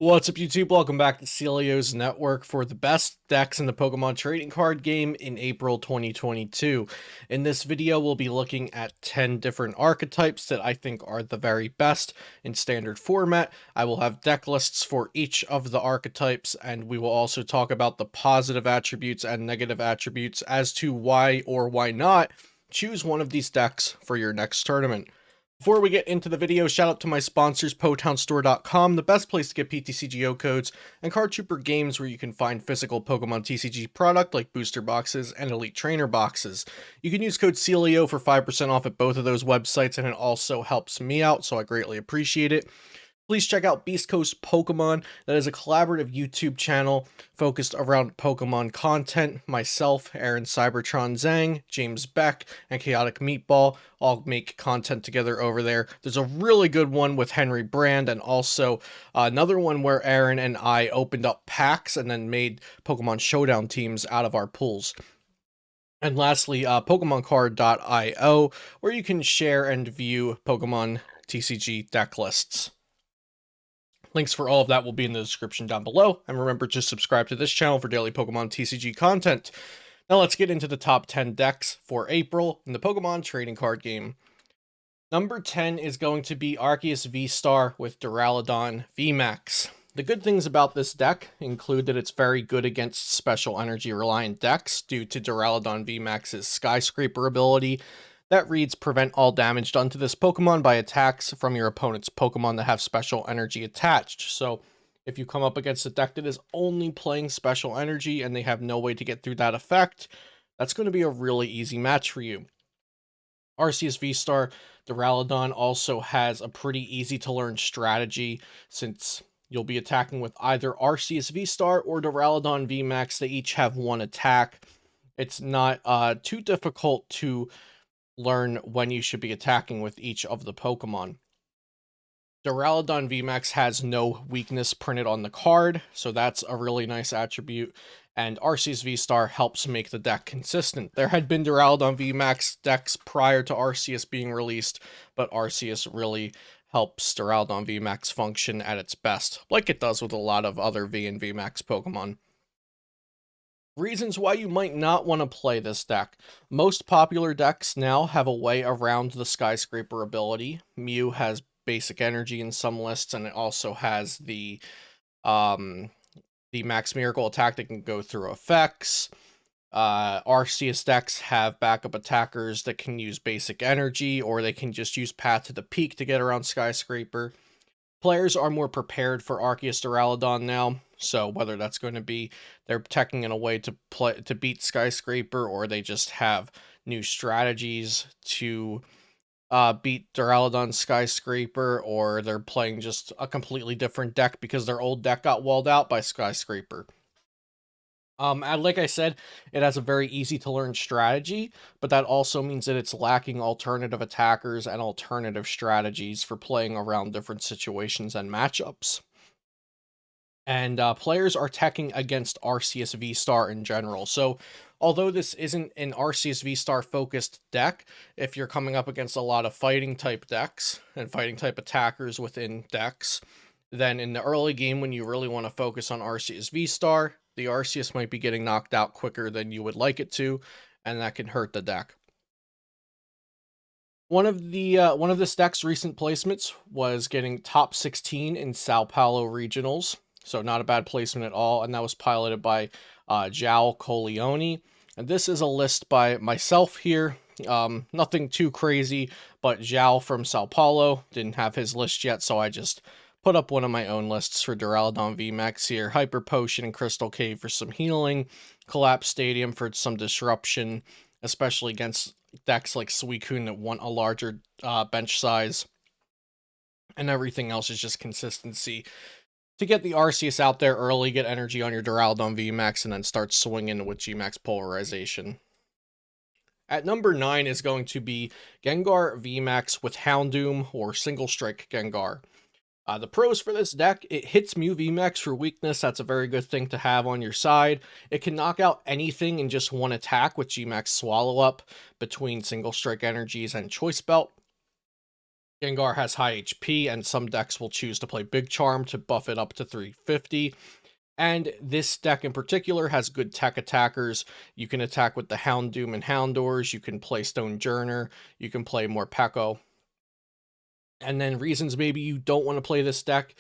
What's up, YouTube? Welcome back to Celio's Network for the best decks in the Pokemon trading card game in April 2022. In this video, we'll be looking at 10 different archetypes that I think are the very best in standard format. I will have deck lists for each of the archetypes, and we will also talk about the positive attributes and negative attributes as to why or why not choose one of these decks for your next tournament. Before we get into the video, shout out to my sponsors, PotownStore.com, the best place to get PTCGO codes, and Card Trooper Games, where you can find physical Pokemon TCG product like booster boxes and Elite Trainer boxes. You can use code CELIO for 5% off at both of those websites, and it also helps me out, so I greatly appreciate it. Please check out Beast Coast Pokemon. That is a collaborative YouTube channel focused around Pokemon content. Myself, Aaron Cybertron Zhang, James Beck, and Chaotic Meatball all make content together over there. There's a really good one with Henry Brand, and also another one where Aaron and I opened up packs and then made Pokemon Showdown teams out of our pools. And lastly, PokemonCard.io, where you can share and view Pokemon TCG deck lists. Links for all of that will be in the description down below, and remember to subscribe to this channel for daily Pokemon TCG content. Now let's get into the top 10 decks for April in the Pokemon trading card game. Number 10 is going to be Arceus VSTAR with Duraludon VMAX. The good things about this deck include that it's very good against special energy reliant decks due to Duraludon VMAX's Skyscraper ability. That reads, prevent all damage done to this Pokemon by attacks from your opponent's Pokemon that have special energy attached. So if you come up against a deck that is only playing special energy and they have no way to get through that effect, that's going to be a really easy match for you. Arceus V-Star Duraludon also has a pretty easy to learn strategy, since you'll be attacking with either Arceus V-Star or Duraludon VMAX. They each have one attack. It's not too difficult to learn when you should be attacking with each of the Pokemon. Duraludon VMAX has no weakness printed on the card, so that's a really nice attribute, and Arceus V-Star helps make the deck consistent. There had been Duraludon VMAX decks prior to Arceus being released, but Arceus really helps Duraludon VMAX function at its best, like it does with a lot of other V and VMAX Pokemon. Reasons why you might not want to play this deck. Most popular decks now have a way around the Skyscraper ability. Mew has basic energy in some lists, and it also has the Max Miracle attack that can go through effects. Arceus decks have backup attackers that can use basic energy, or they can just use Path to the Peak to get around Skyscraper. Players are more prepared for Arceus Duraludon now, so whether that's going to be they're teching in a way to beat Skyscraper, or they just have new strategies to beat Duraludon Skyscraper, or they're playing just a completely different deck because their old deck got walled out by Skyscraper. And like I said, it has a very easy to learn strategy, but that also means that it's lacking alternative attackers and alternative strategies for playing around different situations and matchups. And players are teching against Arceus V-Star in general. So although this isn't an Arceus V-Star focused deck, if you're coming up against a lot of fighting type decks and fighting type attackers within decks, then in the early game when you really want to focus on Arceus V-Star, the Arceus might be getting knocked out quicker than you would like it to, and that can hurt the deck. One of this deck's recent placements was getting top 16 in Sao Paulo regionals, so not a bad placement at all, and that was piloted by Jao Coleone. And this is a list by myself here. Nothing too crazy, but Zhao from Sao Paulo didn't have his list yet, so I just put up one of my own lists for Duraludon VMAX here. Hyper Potion and Crystal Cave for some healing, Collapse Stadium for some disruption, especially against decks like Suicune that want a larger bench size, and everything else is just consistency. To get the Arceus out there early, get energy on your Duraludon VMAX, and then start swinging with Gmax Polarization. At number 9 is going to be Gengar VMAX with Houndoom, or Single Strike Gengar. The pros for this deck: it hits Mew VMAX for weakness. That's a very good thing to have on your side. It can knock out anything in just one attack with Gmax Swallow Up between Single Strike Energies and Choice Belt. Gengar has high HP, and some decks will choose to play Big Charm to buff it up to 350. And this deck in particular has good tech attackers. You can attack with the Houndoom and Houndours. You can play Stone Journer. You can play more Peko. And then reasons maybe you don't want to play this deck.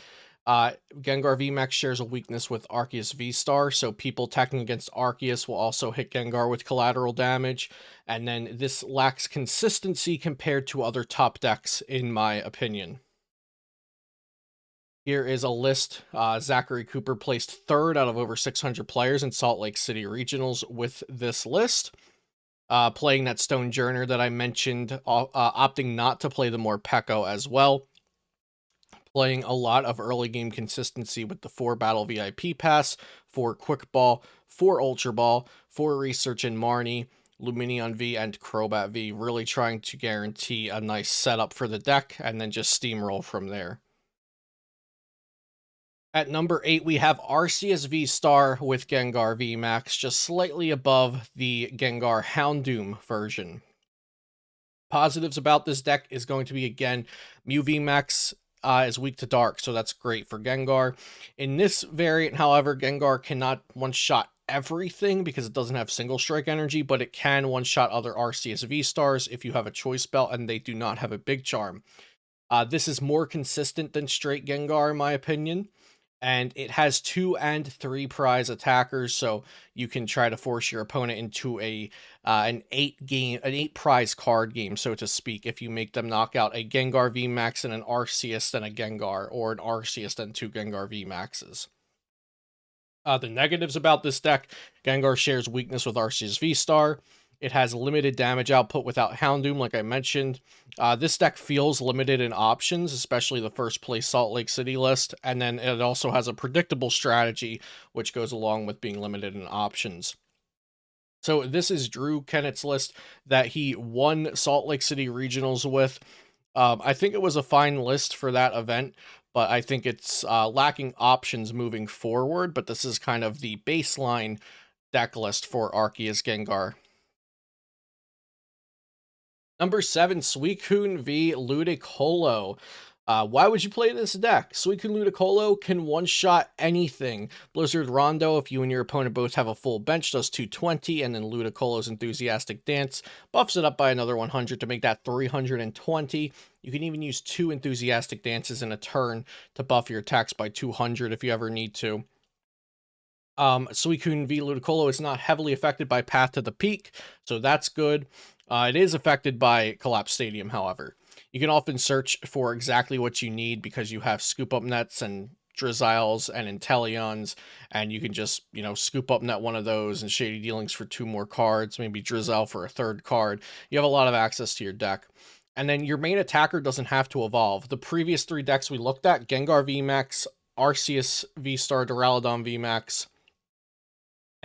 Gengar VMAX shares a weakness with Arceus VSTAR, so people attacking against Arceus will also hit Gengar with collateral damage. And then this lacks consistency compared to other top decks, in my opinion. Here is a list. Zachary Cooper placed third out of over 600 players in Salt Lake City Regionals with this list. Playing that Stone Journer that I mentioned, opting not to play the more Peko as well. Playing a lot of early game consistency with the 4 Battle VIP Pass, 4 Quick Ball, 4 Ultra Ball, 4 Research in Marnie, Lumineon V, and Crobat V. Really trying to guarantee a nice setup for the deck and then just steamroll from there. At number 8, we have Arceus VSTAR with Gengar VMAX, just slightly above the Gengar Houndoom version. Positives about this deck is going to be, again, Mew VMAX is weak to Dark, so that's great for Gengar. In this variant, however, Gengar cannot one-shot everything because it doesn't have single strike energy, but it can one-shot other Arceus V-Stars if you have a Choice Belt and they do not have a Big Charm. This is more consistent than straight Gengar, in my opinion. And it has 2 and 3 prize attackers, so you can try to force your opponent into an 8 prize card game, so to speak, if you make them knock out a Gengar VMAX and an Arceus, then a Gengar, or an Arceus, then 2 Gengar VMAXs. The negatives about this deck: Gengar shares weakness with Arceus V-Star. It has limited damage output without Houndoom, like I mentioned. This deck feels limited in options, especially the first place Salt Lake City list, and then it also has a predictable strategy, which goes along with being limited in options. So this is Drew Kennett's list that he won Salt Lake City Regionals with. I think it was a fine list for that event, but I think it's lacking options moving forward, but this is kind of the baseline deck list for Arceus Gengar. Number 7, Suicune V Ludicolo. Why would you play this deck? Suicune Ludicolo can one-shot anything. Blizzard Rondo, if you and your opponent both have a full bench, does 220, and then Ludicolo's Enthusiastic Dance buffs it up by another 100 to make that 320. You can even use 2 Enthusiastic Dances in a turn to buff your attacks by 200 if you ever need to. Suicune V Ludicolo is not heavily affected by Path to the Peak, so that's good. It is affected by Collapse Stadium, however. You can often search for exactly what you need because you have Scoop Up Nets and Drizziles and Inteleons, and you can just, Scoop Up Net one of those and Shady Dealings for 2 more cards, maybe Drizzile for a 3rd card. You have a lot of access to your deck. And then your main attacker doesn't have to evolve. The previous 3 decks we looked at, Gengar VMAX, Arceus V-Star, Duraludon VMAX,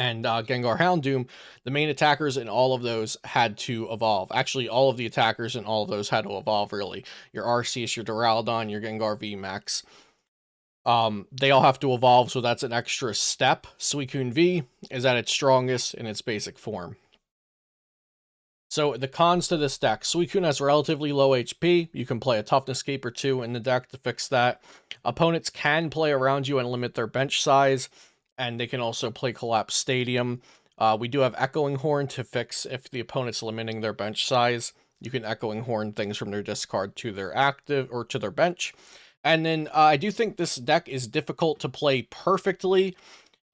and Gengar Houndoom, the main attackers in all of those had to evolve. Actually, all of the attackers in all of those had to evolve, really. Your Arceus, your Duraludon, your Gengar VMAX. They all have to evolve, so that's an extra step. Suicune V is at its strongest in its basic form. So the cons to this deck: Suicune has relatively low HP. You can play a Toughness Cape or 2 in the deck to fix that. Opponents can play around you and limit their bench size, and they can also play Collapse Stadium. We do have Echoing Horn to fix if the opponent's limiting their bench size. You can Echoing Horn things from their discard to their active or to their bench. And then I do think this deck is difficult to play perfectly.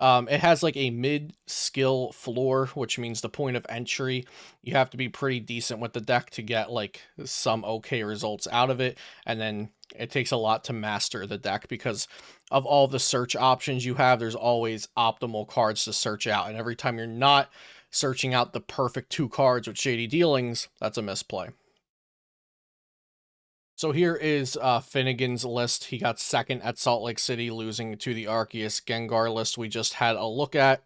It has like a mid-skill floor, which means the point of entry, you have to be pretty decent with the deck to get like some okay results out of it. And then it takes a lot to master the deck because of all the search options you have. There's always optimal cards to search out, and every time you're not searching out the perfect 2 cards with Shady Dealings, that's a misplay. So here is Finnegan's list. He got 2nd at Salt Lake City, losing to the Arceus Gengar list we just had a look at.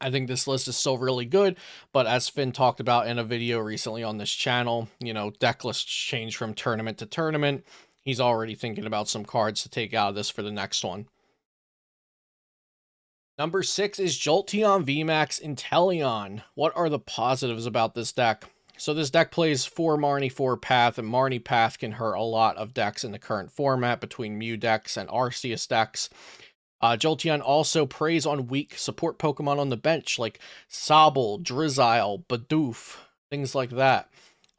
I think this list is still really good, but as Finn talked about in a video recently on this channel, deck lists change from tournament to tournament. He's already thinking about some cards to take out of this for the next one. Number 6 is Jolteon VMAX Inteleon. What are the positives about this deck? So this deck plays 4 Marnie, 4 Path, and Marnie Path can hurt a lot of decks in the current format between Mew decks and Arceus decks. Jolteon also preys on weak support Pokemon on the bench, like Sobble, Drizzile, Bidoof, things like that.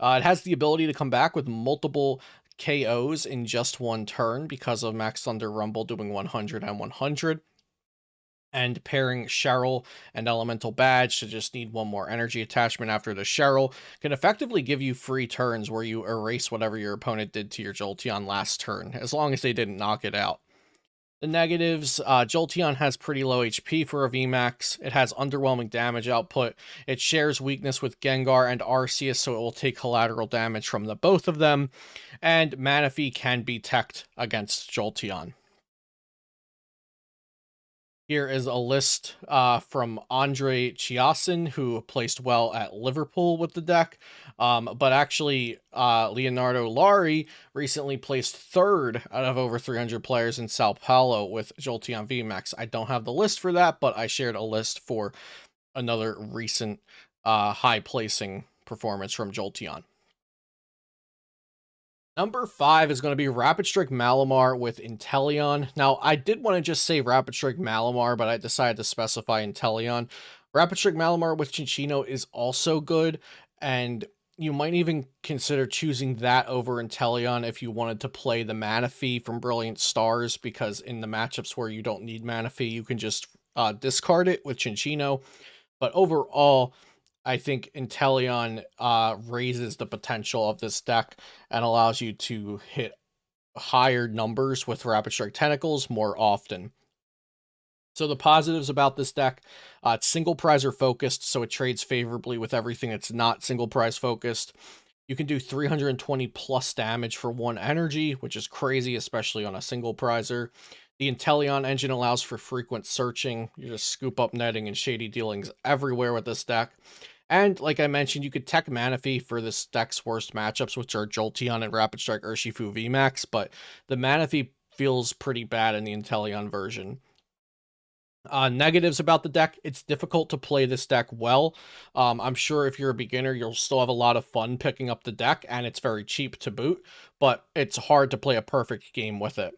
It has the ability to come back with multiple KOs in just one turn because of Max Thunder Rumble doing 100 and 100. And pairing Cheryl and Elemental Badge to just need one more energy attachment after the Cheryl can effectively give you free turns where you erase whatever your opponent did to your Jolteon last turn, as long as they didn't knock it out. The negatives, Jolteon has pretty low HP for a VMAX. It has underwhelming damage output. It shares weakness with Gengar and Arceus, so it will take collateral damage from the both of them. And Manaphy can be teched against Jolteon. Here is a list from Andre Chiasson, who placed well at Liverpool with the deck. But actually, Leonardo Lari recently placed third out of over 300 players in Sao Paulo with Jolteon VMAX. I don't have the list for that, but I shared a list for another recent high placing performance from Jolteon. Number 5 is going to be Rapid Strike Malamar with Inteleon. Now, I did want to just say Rapid Strike Malamar, but I decided to specify Inteleon. Rapid Strike Malamar with Cinccino is also good, and you might even consider choosing that over Inteleon if you wanted to play the Manaphy from Brilliant Stars, because in the matchups where you don't need Manaphy, you can just discard it with Cinccino. But overall, I think Inteleon raises the potential of this deck and allows you to hit higher numbers with Rapid Strike Tentacles more often. So the positives about this deck, it's single prizer focused, so it trades favorably with everything that's not single prize focused. You can do 320 plus damage for 1 energy, which is crazy, especially on a single prizer. The Inteleon engine allows for frequent searching. You just scoop up netting and shady dealings everywhere with this deck. And like I mentioned, you could tech Manaphy for this deck's worst matchups, which are Jolteon and Rapid Strike Urshifu VMAX, but the Manaphy feels pretty bad in the Inteleon version. Negatives about the deck, it's difficult to play this deck well. I'm sure if you're a beginner, you'll still have a lot of fun picking up the deck, and it's very cheap to boot, but it's hard to play a perfect game with it.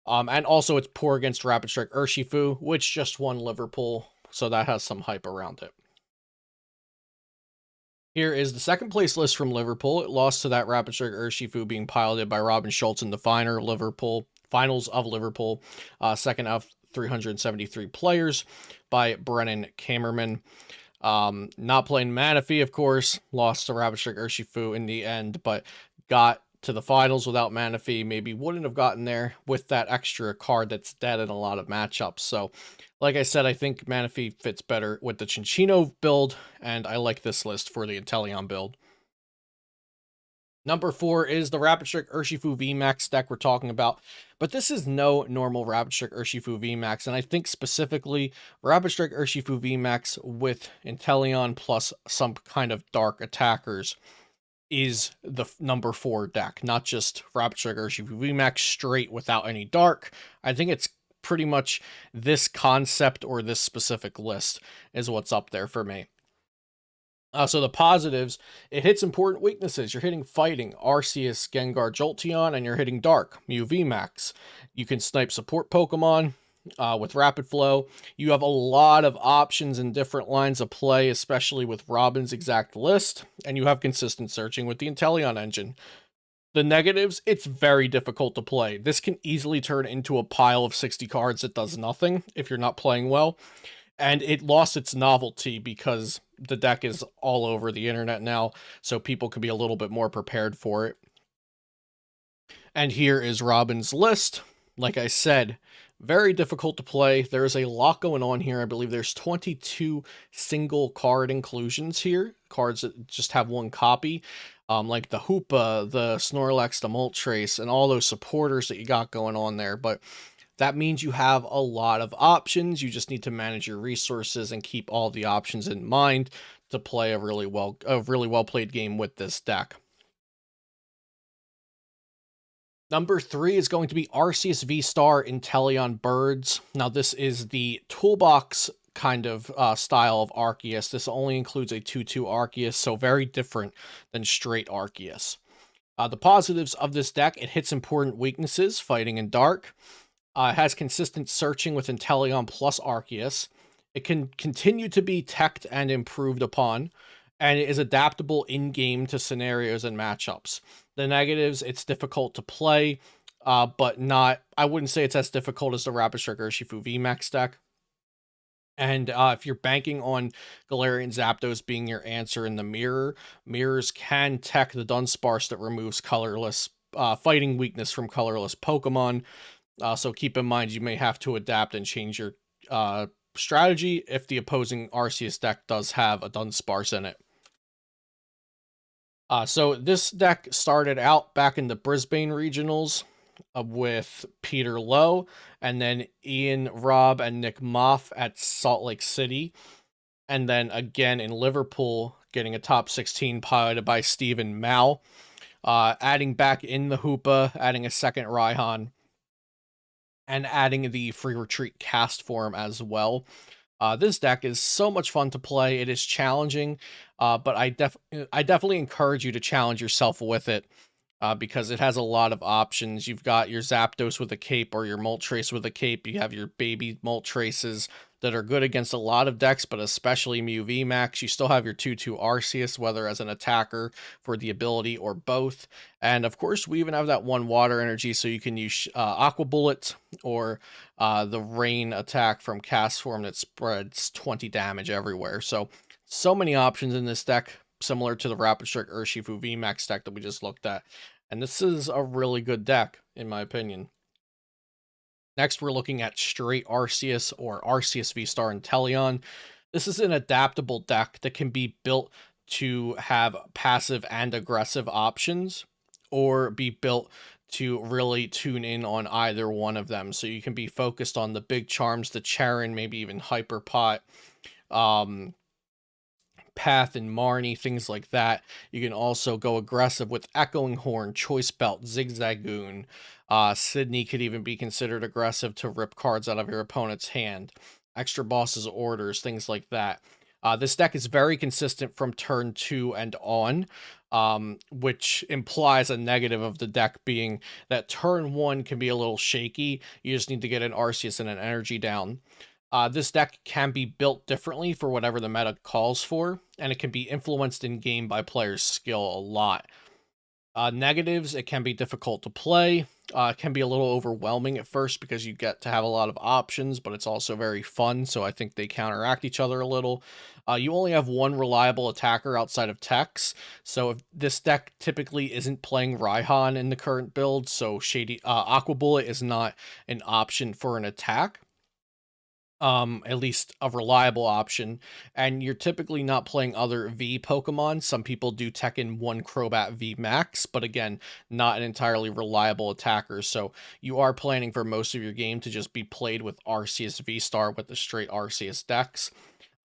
And also it's poor against Rapid Strike Urshifu, which just won Liverpool, so that has some hype around it. Here is the second place list from Liverpool. It lost to that Rapid Strike Urshifu being piloted by Robin Schultz in the finals of Liverpool. Second of 373 players by Brennan Kamerman. Not playing Manaphy, of course. Lost to Rapid Strike Urshifu in the end, but got to the finals without Manaphy. Maybe wouldn't have gotten there with that extra card that's dead in a lot of matchups. So like I said, I think Manaphy fits better with the Cinccino build, and I like this list for the Inteleon build. Number 4 is the Rapid Strike Urshifu VMAX deck we're talking about, but this is no normal Rapid Strike Urshifu VMAX, and I think specifically Rapid Strike Urshifu VMAX with Inteleon plus some kind of dark attackers is the number 4 deck, not just Rapid Strike Urshifu VMAX straight without any dark. I think it's pretty much this concept or this specific list is what's up there for me. So the positives, it hits important weaknesses. You're hitting Fighting, Arceus, Gengar, Jolteon, and you're hitting Dark, Mew VMAX. You can snipe support Pokemon with Rapid Flow. You have a lot of options in different lines of play, especially with Robin's exact list, and you have consistent searching with the Inteleon engine. The negatives, it's very difficult to play. This can easily turn into a pile of 60 cards that does nothing if you're not playing well. And it lost its novelty because the deck is all over the internet now, so people can be a little bit more prepared for it. And here is Robin's list. Like I said, very difficult to play. There's a lot going on here. I believe there's 22 single card inclusions here, cards that just have one copy. Like the Hoopa, the Snorlax, the Moltres, and all those supporters that you got going on there. But that means you have a lot of options. You just need to manage your resources and keep all the options in mind to play a really well played game with this deck. Number 3 is going to be Arceus VSTAR Inteleon Birds. Now, this is the Toolbox kind of style of Arceus. This only includes a 2/2 Arceus, so very different than straight Arceus. The positives of this deck: it hits important weaknesses, fighting in dark. It has consistent searching with Inteleon plus Arceus. It can continue to be teched and improved upon, and it is adaptable in-game to scenarios and matchups. The negatives: it's difficult to play, but not, I wouldn't say it's as difficult as the Rapid Strike Urshifu VMAX deck. And if you're banking on Galarian Zapdos being your answer in the mirror, mirrors can tech the Dunsparce that removes colorless fighting weakness from colorless Pokemon. So keep in mind you may have to adapt and change your strategy if the opposing Arceus deck does have a Dunsparce in it. So this deck started out back in the Brisbane regionals with Peter Lowe, and then Ian, Rob, and Nick Moff at Salt Lake City, and then again in Liverpool, getting a top 16 piloted by Stephen Mao, adding back in the Hoopa, adding a second Raihan, and adding the Free Retreat cast form as well. This deck is so much fun to play. It is challenging, but I definitely encourage you to challenge yourself with it. Because it has a lot of options. You've got your Zapdos with a cape or your Moltres with a cape. You have your baby Moltres that are good against a lot of decks, but especially Mew VMAX. You still have your 2/2 Arceus, whether as an attacker for the ability or both. And of course, we even have that one water energy, so you can use Aqua Bullet or the Rain attack from Cast Form that spreads 20 damage everywhere. So many options in this deck, similar to the Rapid Strike Urshifu VMAX deck that we just looked at. And this is a really good deck, in my opinion. Next, we're looking at straight Arceus or Arceus VSTAR Inteleon. This is an adaptable deck that can be built to have passive and aggressive options, or be built to really tune in on either one of them. So you can be focused on the big charms, the Charon, maybe even Hyperpot, Path and Marnie, things like that. You can also go aggressive with Echoing Horn, Choice Belt, Zigzagoon. Sydney could even be considered aggressive to rip cards out of your opponent's hand. Extra Boss's Orders, things like that. This deck is very consistent from turn 2 and on, which implies a negative of the deck being that turn 1 can be a little shaky. You just need to get an Arceus and an energy down. This deck can be built differently for whatever the meta calls for, and it can be influenced in game by players' skill a lot. Negatives: it can be difficult to play. It can be a little overwhelming at first because you get to have a lot of options, but it's also very fun, so I think they counteract each other a little. You only have one reliable attacker outside of Tex, so if this deck typically isn't playing Raihan in the current build, so Aqua Bullet is not an option for an attack. At least a reliable option, and you're typically not playing other V Pokemon. Some people do Tekken 1 Crobat VMAX, but again, not an entirely reliable attacker, so you are planning for most of your game to just be played with Arceus VSTAR with the straight Arceus decks.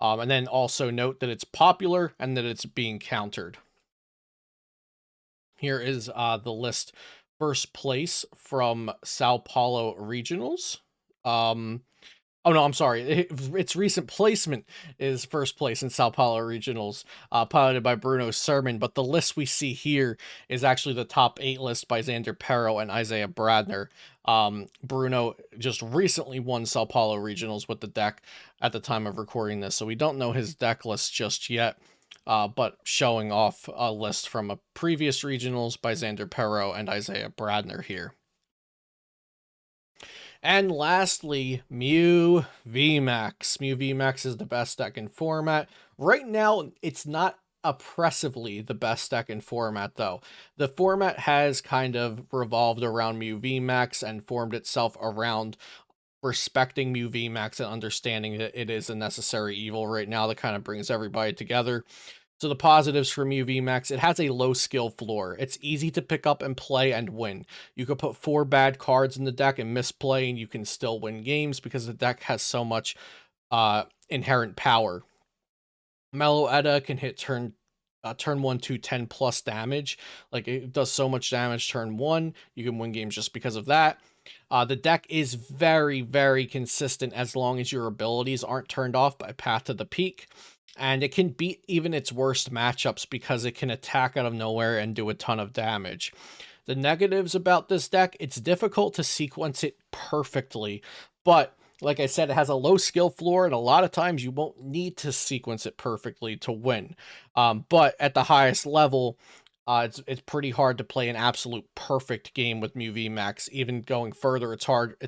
And then also note that it's popular and that it's being countered. Here is the list. First place from Sao Paulo Regionals. Oh no, I'm sorry. Its recent placement is first place in Sao Paulo Regionals, piloted by Bruno Sermon. But the list we see here is actually the top 8 list by Xander Perro and Isaiah Bradner. Bruno just recently won Sao Paulo Regionals with the deck at the time of recording this, so we don't know his deck list just yet. But showing off a list from a previous regionals by Xander Perro and Isaiah Bradner here. And lastly, Mew VMAX. Mew VMAX is the best deck in format. Right now, it's not oppressively the best deck in format, though. The format has kind of revolved around Mew VMAX and formed itself around respecting Mew VMAX and understanding that it is a necessary evil right now that kind of brings everybody together. So the positives for Mew VMAX: it has a low skill floor. It's easy to pick up and play and win. You could put 4 bad cards in the deck and misplay, and you can still win games because the deck has so much inherent power. Meloetta can hit turn 1 to 10 plus damage. Like, it does so much damage turn 1. You can win games just because of that. The deck is very, very consistent as long as your abilities aren't turned off by Path to the Peak. And it can beat even its worst matchups because it can attack out of nowhere and do a ton of damage. The negatives about this deck, it's difficult to sequence it perfectly, but like I said, it has a low skill floor, and a lot of times you won't need to sequence it perfectly to win. But at the highest level, it's pretty hard to play an absolute perfect game with Mew VMAX. Even going further, it's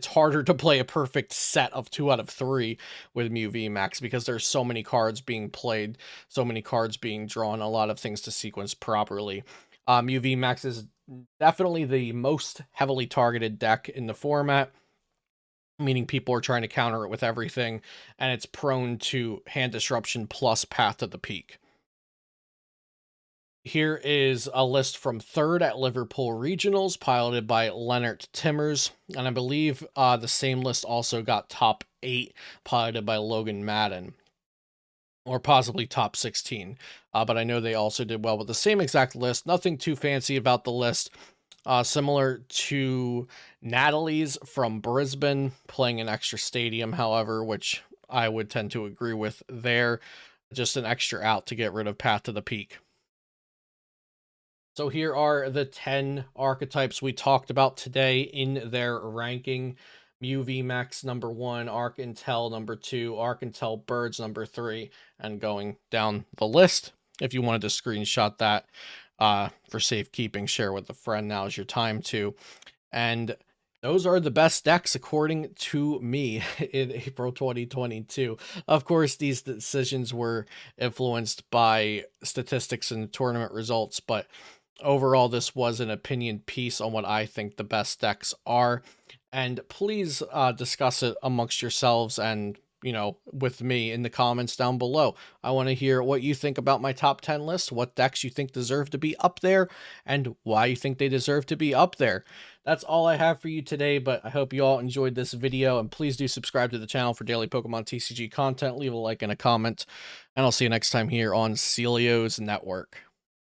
harder to play a perfect set of 2 out of 3 with Mew VMAX because there's so many cards being played, so many cards being drawn, a lot of things to sequence properly. Mew VMAX is definitely the most heavily targeted deck in the format, meaning people are trying to counter it with everything, and it's prone to hand disruption plus Path to the Peak. Here is a list from third at Liverpool Regionals, piloted by Leonard Timmers, and I believe the same list also got top 8, piloted by Logan Madden, or possibly top 16, but I know they also did well with the same exact list. Nothing too fancy about the list. Similar to Natalie's from Brisbane, playing an extra stadium, however, which I would tend to agree with there. Just an extra out to get rid of Path to the Peak. So here are the 10 archetypes we talked about today in their ranking. Mew VMAX number 1, Arc-Intel number 2, Arc-Intel Birds number 3, and going down the list. If you wanted to screenshot that for safekeeping, share with a friend, now is your time to. And those are the best decks according to me in April 2022. Of course, these decisions were influenced by statistics and tournament results, but overall, this was an opinion piece on what I think the best decks are. And please discuss it amongst yourselves and, you know, with me in the comments down below. I want to hear what you think about my top 10 list, what decks you think deserve to be up there, and why you think they deserve to be up there. That's all I have for you today, but I hope you all enjoyed this video, and please do subscribe to the channel for daily Pokemon TCG content, leave a like and a comment, and I'll see you next time here on Celio's Network.